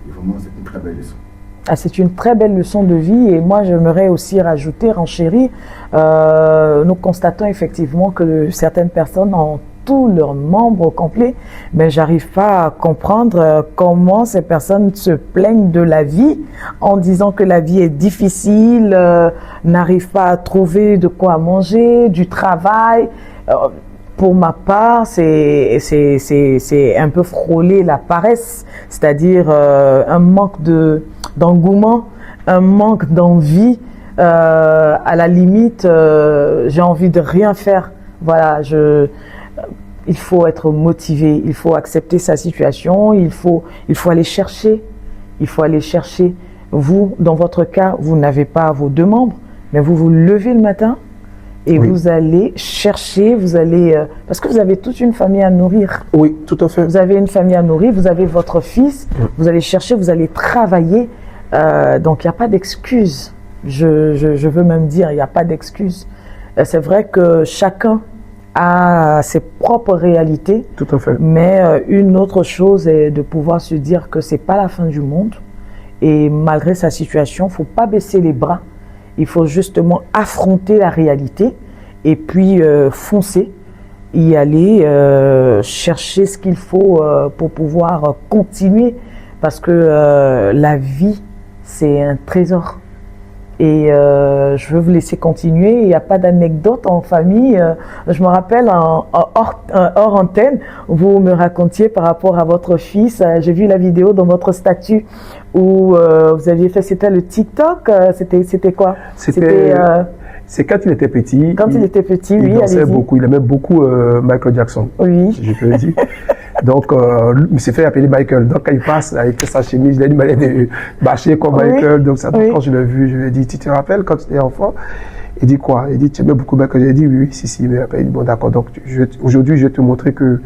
Et vraiment, c'est une très belle leçon. Ah, c'est une très belle leçon de vie et moi j'aimerais aussi rajouter, renchérir, nous constatons effectivement que certaines personnes ont tous leurs membres complets, mais j'arrive pas à comprendre comment ces personnes se plaignent de la vie en disant que la vie est difficile, n'arrivent pas à trouver de quoi manger, du travail. Pour ma part, c'est un peu frôler la paresse, c'est-à-dire un manque d'engouement, un manque d'envie. À la limite, j'ai envie de rien faire. Voilà, il faut être motivé, il faut accepter sa situation, il faut aller chercher. Il faut aller chercher. Vous, dans votre cas, vous n'avez pas vos deux membres, mais vous vous levez le matin. Et oui. Vous allez chercher, vous allez... parce que vous avez toute une famille à nourrir. Oui, tout à fait. Vous avez une famille à nourrir, vous avez votre fils, vous allez chercher, vous allez travailler. Donc, il n'y a pas d'excuse. Je veux même dire, il n'y a pas d'excuse. C'est vrai que chacun a ses propres réalités. Tout à fait. Mais une autre chose est de pouvoir se dire que ce n'est pas la fin du monde. Et malgré sa situation, il ne faut pas baisser les bras. Il faut justement affronter la réalité et puis foncer, y aller, chercher ce qu'il faut pour pouvoir continuer. Parce que la vie, c'est un trésor. Et je veux vous laisser continuer. Il n'y a pas d'anecdote en famille. Je me rappelle hors antenne, vous me racontiez par rapport à votre fils. J'ai vu la vidéo dans votre statut où vous aviez fait, c'était le TikTok. C'était quoi? C'est quand il était petit. Quand il était petit, oui, il dansait beaucoup. Il aimait beaucoup Michael Jackson. Oui. Si je peux le dire. Donc, il s'est fait appeler Michael. Donc, quand il passe avec sa chemise, il a une manière de bâcher comme Michael. Donc, ça, quand je l'ai vu, je lui ai dit, tu te rappelles quand tu étais enfant? Il dit quoi? Il dit, tu aimais beaucoup Michael. J'ai dit, oui, si. Mais après, il dit, bon, d'accord. Donc, aujourd'hui, je vais te montrer que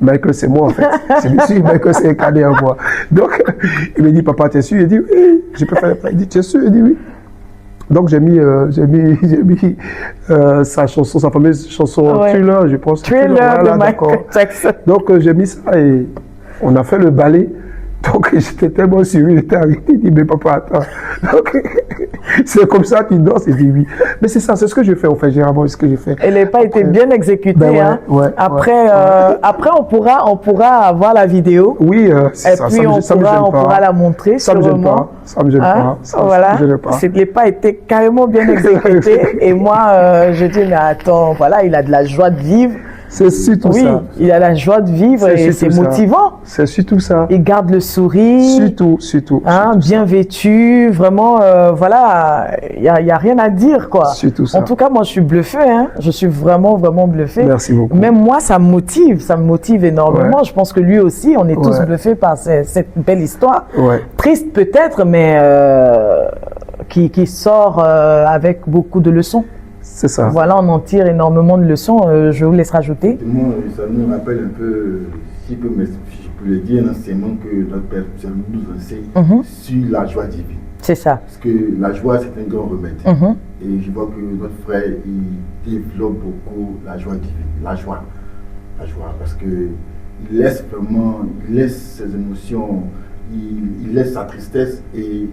Michael, c'est moi, en fait. C'est Michael, c'est incarné en moi. Donc, il me dit, papa, t'es sûr? Il dit, oui, je peux faire. Il dit, t'es sûr? Il dit, oui. Donc j'ai mis sa chanson, sa fameuse chanson Thriller, je pense. Thriller de Michael Jackson. Donc j'ai mis ça et on a fait le ballet. Donc j'étais tellement surpris, j'étais arrêté, il dit mais papa attends. Donc c'est comme ça qu'il danse, il dit oui. Mais c'est ça, c'est ce que je fais en fait, généralement, ce que je fais. Elle n'a pas été bien exécutée. Ben après on pourra avoir la vidéo. Oui, et ça, puis on pourra la montrer. Ça me gêne pas. Ça me gêne pas. Voilà. Ça n'a pas été carrément bien exécuté. Et moi, je dis mais attends, voilà, il a de la joie de vivre. C'est surtout ça. Oui, il a la joie de vivre et c'est motivant. C'est surtout ça. Il garde le sourire. Surtout. Bien vêtu, vraiment, voilà, il n'y a rien à dire, quoi. Surtout ça. En tout cas, moi, je suis bluffé, hein. Je suis vraiment bluffé. Merci beaucoup. Même moi, ça me motive énormément. Ouais. Je pense que lui aussi, on est tous bluffés par cette belle histoire. Ouais. Triste peut-être, mais qui sort avec beaucoup de leçons. C'est ça. Voilà, on en tire énormément de leçons. Je vous laisse rajouter. Moi, ça nous rappelle un peu, si je peux le dire, un enseignement que notre Père nous enseigne sur la joie divine. C'est ça. Parce que la joie, c'est un grand remède. Et je vois que notre frère, il développe beaucoup la joie divine. La joie, parce qu'il laisse vraiment, ses émotions, il laisse sa tristesse et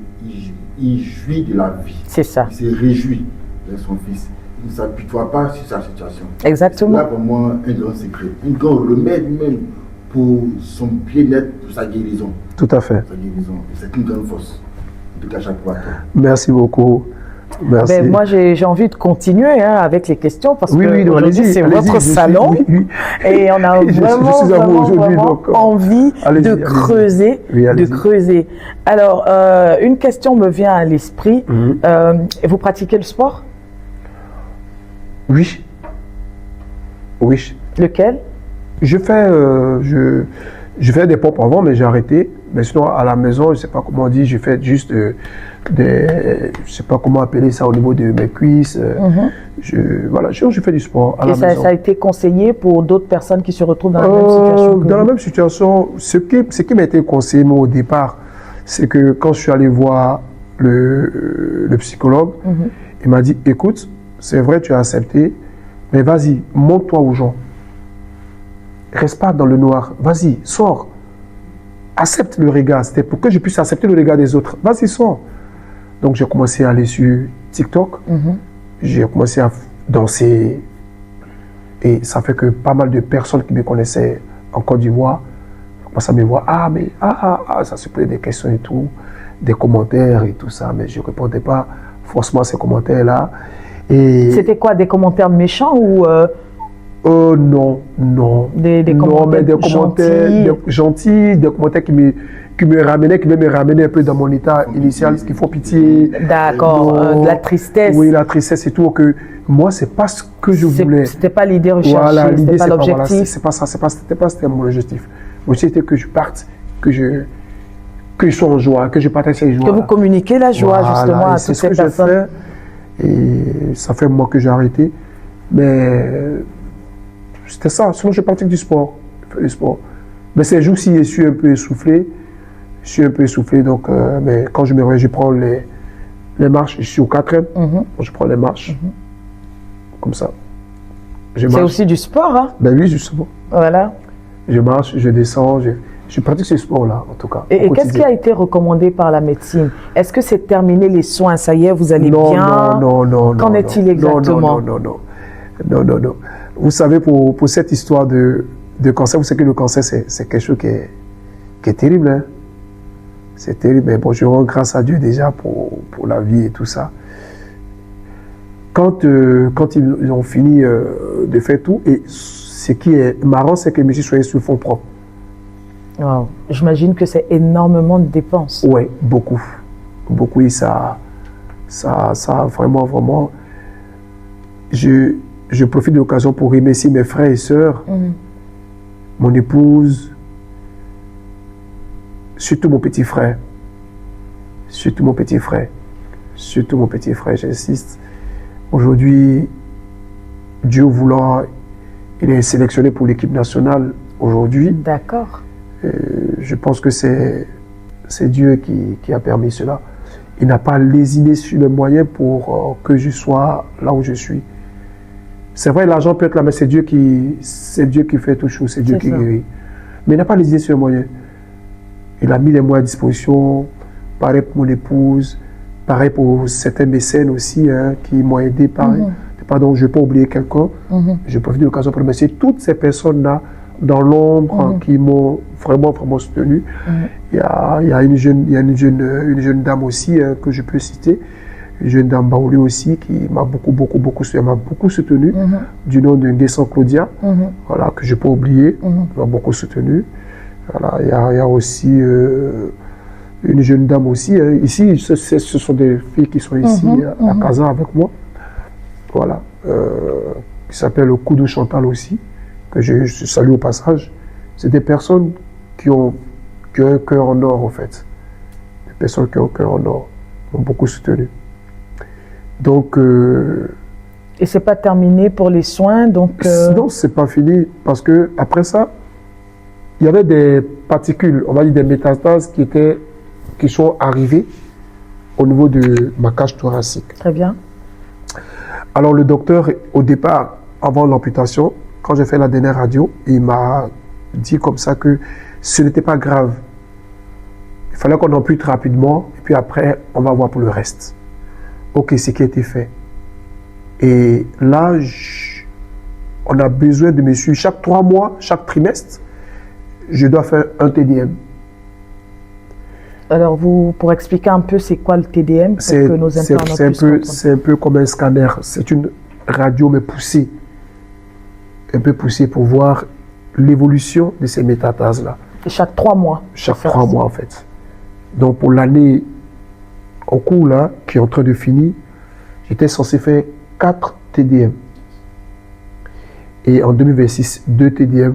il jouit de la vie. C'est ça. Il se réjouit de son fils. Il ne s'apitoie pas sur sa situation. Exactement. C'est là pour moi un grand secret, un grand remède même pour son bien-être, pour sa guérison. Tout à fait. Sa guérison. C'est une grande force. En tout cas, chaque fois. Merci beaucoup. Merci. Ben, moi, j'ai envie de continuer avec les questions parce que aujourd'hui, c'est votre salon et on a vraiment envie de creuser. Alors, une question me vient à l'esprit. Vous pratiquez le sport? Oui. Lequel? Je fais des pompes avant, mais j'ai arrêté. Mais sinon, à la maison, je ne sais pas comment on dit, je fais juste je ne sais pas comment appeler ça au niveau de mes cuisses. Je fais du sport à la maison. Ça a été conseillé pour d'autres personnes qui se retrouvent dans la même situation? Dans la même situation, ce qui m'a été conseillé au départ, c'est que quand je suis allé voir le psychologue, il m'a dit, écoute, c'est vrai, tu as accepté, mais vas-y, montre-toi aux gens. Reste pas dans le noir. Vas-y, sors. accepte le regard. C'était pour que je puisse accepter le regard des autres. Vas-y, sors. Donc, j'ai commencé à aller sur TikTok. J'ai commencé à danser. Et ça fait que pas mal de personnes qui me connaissaient en Côte d'Ivoire commencent à me voir. Ça se posait des questions et tout, des commentaires et tout ça. Mais je ne répondais pas forcément à ces commentaires-là. Et c'était quoi, des commentaires méchants ou non. Des commentaires gentils, des commentaires qui me ramenaient un peu dans mon état initial, ce qu'il faut pitié. D'accord, de la tristesse. Oui, la tristesse et tout, que moi, c'est pas ce que je voulais. C'était pas l'idée recherchée, voilà, c'était pas l'objectif. Voilà, c'est pas ça, c'était mon objectif. L'objectif était que je parte, que je sois en joie, que je partage ces joies. Que vous communiquez la joie, justement, à toutes ces personnes. Et ça fait un mois que j'ai arrêté. Mais c'était ça. Sinon, je pratique du sport. Je fais du sport. Mais ces jours-ci, je suis un peu essoufflé. Donc, mais quand je me réveille, je prends les marches. Je suis au 4e. Je prends les marches. Comme ça. C'est aussi du sport, hein? Ben oui, justement. Voilà. Je marche, je descends. Je pratique ce sport-là, en tout cas. Et qu'est-ce qui a été recommandé par la médecine? Est-ce que c'est terminé les soins? Ça y est, vous allez bien? Non. Qu'en est-il exactement? Non. Vous savez, pour cette histoire de cancer, vous savez que le cancer, c'est quelque chose qui est terrible. Hein? C'est terrible, mais bon, je rends grâce à Dieu déjà pour la vie et tout ça. Quand ils ont fini de faire tout, et ce qui est marrant, c'est que je me suis soigné sur fonds propres. Wow. J'imagine que c'est énormément de dépenses. Oui, beaucoup. Beaucoup, et ça vraiment... Je profite de l'occasion pour remercier mes frères et sœurs, mon épouse, surtout mon petit frère. J'insiste. Aujourd'hui, Dieu voulant, il est sélectionné pour l'équipe nationale aujourd'hui. D'accord. Je pense que c'est Dieu qui a permis cela. Il n'a pas lésiné sur les moyens pour que je sois là où je suis. C'est vrai, l'argent peut être là, mais c'est Dieu qui fait tout chose, c'est Dieu qui guérit. Mais il n'a pas lésiné sur les moyens. Il a mis les moyens à disposition. Pareil pour mon épouse, pareil pour certains mécènes aussi qui m'ont aidé. Pardon, je ne vais pas oublier quelqu'un. Je profite de l'occasion pour remercier toutes ces personnes-là dans l'ombre qui m'ont vraiment soutenu. Il y a une jeune dame aussi que je peux citer, une jeune dame Baouli aussi qui m'a beaucoup soutenu, du nom de Nguessan Claudia, voilà, que je ne peux pas oublier, m'a beaucoup soutenu. Voilà, il y a aussi une jeune dame aussi, ici, ce sont des filles qui sont ici à Casa avec moi, voilà, qui s'appelle Koudou Chantal aussi, que je salue au passage. C'est des personnes qui ont un cœur en or, en fait. Des personnes qui ont un cœur en or, m'ont beaucoup soutenu. Donc... Et c'est pas terminé pour les soins, donc... Non, c'est pas fini, parce que après ça, il y avait des particules, on va dire des métastases qui sont arrivées au niveau de ma cage thoracique. Très bien. Alors le docteur, au départ, avant l'amputation, quand j'ai fait la dernière radio, il m'a dit comme ça que ce n'était pas grave. Il fallait qu'on ampute rapidement, et puis après, on va voir pour le reste. Ok, c'est qui a été fait. Et là, on a besoin de me suivre chaque 3 mois, chaque trimestre, je dois faire un TDM. Alors, pour expliquer un peu c'est quoi le TDM, pour que nos internautes c'est un peu comme un scanner. C'est une radio, mais poussée. Un peu poussée pour voir l'évolution de ces métastases-là. Et chaque 3 mois. Chaque 3 mois, en fait. Donc, pour l'année en cours, là, qui est en train de finir, j'étais censé faire 4 TDM. Et en 2026, 2 TDM,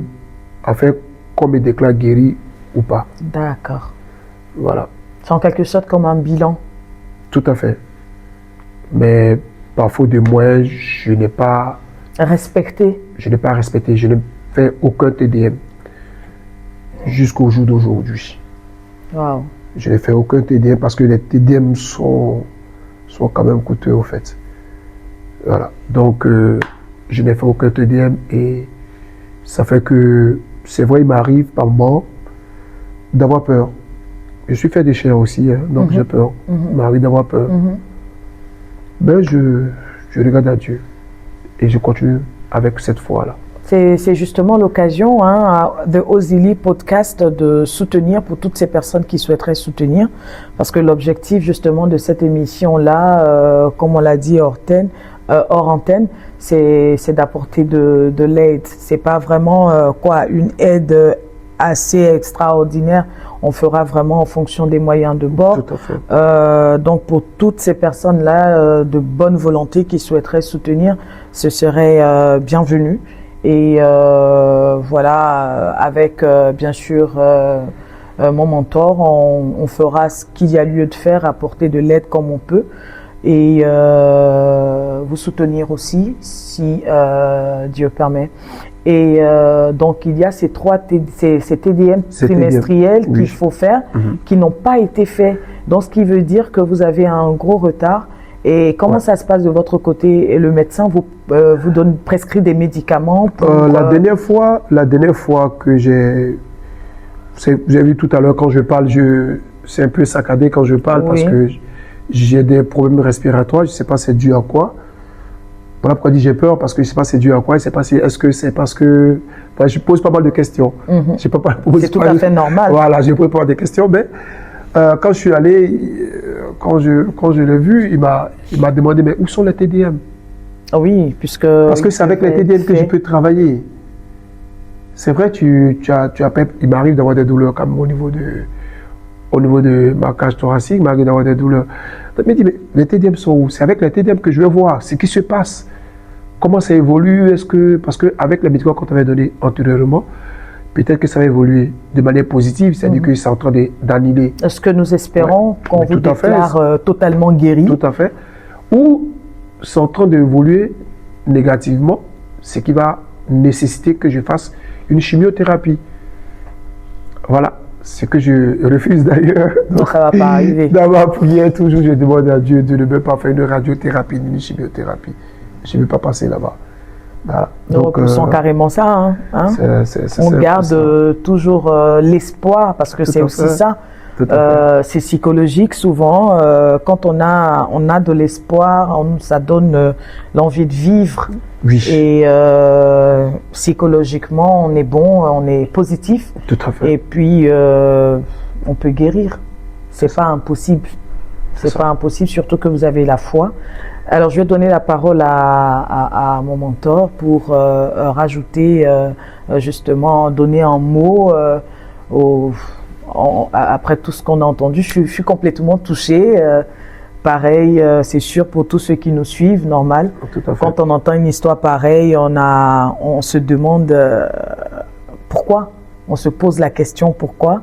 afin qu'on me déclare guéri ou pas. D'accord. Voilà. C'est en quelque sorte comme un bilan. Tout à fait. Mais par faute de moyens, je n'ai pas respecté. Je n'ai pas respecté. Je n'ai fait aucun TDM jusqu'au jour d'aujourd'hui. Wow. Je n'ai fait aucun TDM parce que les TDM sont quand même coûteux au fait. Voilà. Donc, je n'ai fait aucun TDM et ça fait que, c'est vrai, il m'arrive par moment d'avoir peur. Je suis fait de chair aussi, hein, donc j'ai peur. Il m'arrive d'avoir peur. Mais je regarde à Dieu et je continue avec cette foi-là. C'est justement l'occasion, hein, de Ozili Podcast de soutenir pour toutes ces personnes qui souhaiteraient soutenir. Parce que l'objectif justement de cette émission-là, comme on l'a dit hors antenne, c'est d'apporter de l'aide. C'est pas vraiment une aide assez extraordinaire. On fera vraiment en fonction des moyens de bord. Tout à fait. Donc pour toutes ces personnes-là de bonne volonté qui souhaiteraient soutenir, ce serait bienvenu. Et voilà, avec bien sûr mon mentor, on fera ce qu'il y a lieu de faire, apporter de l'aide comme on peut et vous soutenir aussi si Dieu permet. Et donc il y a ces TDM trimestriels qu'il faut faire, qui n'ont pas été faits. Donc ce qui veut dire que vous avez un gros retard. Et comment ça se passe de votre côté? Et le médecin vous prescrit des médicaments pour, la dernière fois que j'ai vu tout à l'heure quand je parle, c'est un peu saccadé quand je parle parce que j'ai des problèmes respiratoires. Je ne sais pas c'est dû à quoi. Voilà pourquoi je dis j'ai peur, parce que je ne sais pas c'est dû à quoi. Je ne sais pas si est-ce que c'est parce que... Enfin, je pose pas mal de questions. C'est tout à fait normal. Voilà, je pose pas mal de questions, mais quand je suis allé, quand je l'ai vu, il m'a demandé, mais où sont les TDM? Oui, puisque... Parce que c'est avec les TDM que je peux travailler. C'est vrai, il m'arrive d'avoir des douleurs comme au niveau de ma cage thoracique, il m'arrive d'avoir des douleurs. Il me dit, mais les TDM sont où? C'est avec les TDM que je vais voir ce qui se passe. Comment ça évolue? Parce qu'avec les médicaments qu'on t'avait donnés antérieurement, peut-être que ça va évoluer de manière positive, c'est-à-dire que c'est en train d'annuler. Ce que nous espérons, qu'on vous déclare totalement guéri. Tout à fait. Ou c'est en train d'évoluer négativement, ce qui va nécessiter que je fasse une chimiothérapie. Voilà. Ce que je refuse d'ailleurs. Donc ça ne va pas arriver. Dans ma prière, toujours, je demande à Dieu de ne même pas faire une radiothérapie ni une chimiothérapie. Je ne veux pas passer là-bas. Voilà. Nous repoussons carrément ça. On garde toujours l'espoir, parce que c'est aussi ça. C'est psychologique souvent. Quand on a de l'espoir, ça donne l'envie de vivre. Oui. Et psychologiquement, on est bon, on est positif. Tout à fait. Et puis, on peut guérir. C'est pas impossible. C'est pas impossible, surtout que vous avez la foi. Alors, je vais donner la parole à mon mentor pour rajouter, justement, donner un mot après tout ce qu'on a entendu. Je suis complètement touchée. Pareil, c'est sûr pour tous ceux qui nous suivent, normal. Tout à fait. Quand on entend une histoire pareille, on se demande pourquoi. On se pose la question pourquoi.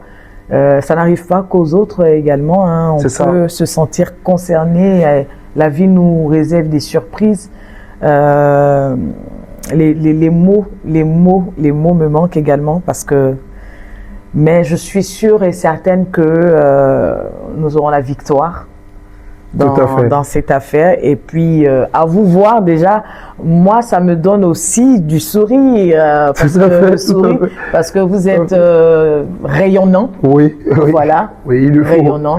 Ça n'arrive pas qu'aux autres également. On peut se sentir concerné. La vie nous réserve des surprises. Les mots me manquent également parce que. Mais je suis sûre et certaine que nous aurons la victoire dans cette affaire. Et puis, à vous voir déjà, moi, ça me donne aussi du sourire. Parce que vous êtes rayonnant. Oui. Voilà. Oui, il le faut. Rayonnant.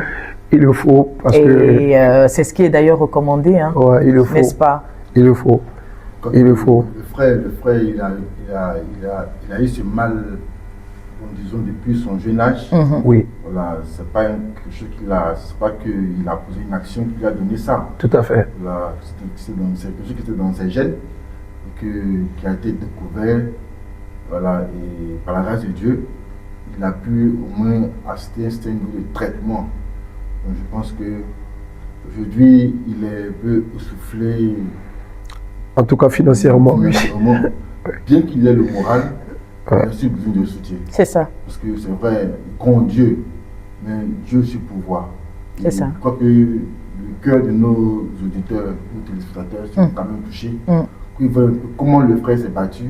Il le faut. C'est ce qui est d'ailleurs recommandé. Ouais, il le faut. N'est-ce pas? Il le faut. Il le faut. Le frère, il a eu ce mal, disons, depuis son jeune âge. Oui. Voilà, c'est pas quelque chose c'est pas qu'il a posé une action qui lui a donné ça. Tout à fait. Voilà, c'est quelque chose qui était dans ses gènes, qui a été découvert, voilà, et par la grâce de Dieu, il a pu au moins assister à un certain niveau de traitement. Donc je pense que aujourd'hui, il est un peu essoufflé. En tout cas financièrement. Bien qu'il ait le moral, il a aussi besoin de soutien. C'est ça. Parce que c'est vrai, il compte Dieu, mais Dieu aussi pouvoir. C'est ça. Je crois que le cœur de nos auditeurs, nos téléspectateurs sont quand même touchés. Ils voient comment le frère s'est battu.